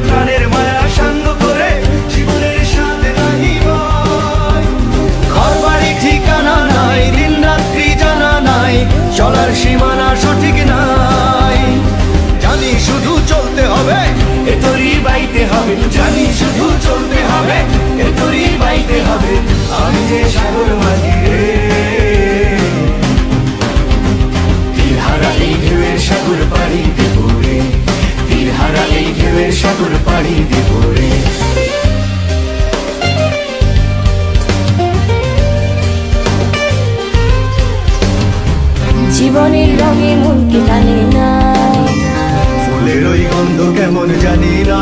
প্রাণের মায়া সাঙ্গ করে জীবনের সাথে নাহি ভয়। ঘর বাড়ি ঠিকানা নাই, দিন রাত্রি জানা নাই, চলার সীমানা সঠিক নাই। জানি শুধু চলতে হবে, এ তোরই বাইতে হবে, জানি শুধু চলতে হবে, এ তোরই বাইতে হবে। আমি যে সাগর মাঝি রে, তীর হারালেই ঢেউয়ের সাগর পাড়ি দেব রে, তীর হারালেই ঢেউয়ের সাগর পাড়ি দেব রে। জীবনের রঙে মনকে টানে না, ফুলের ওই গন্ধ কেমন জানি না,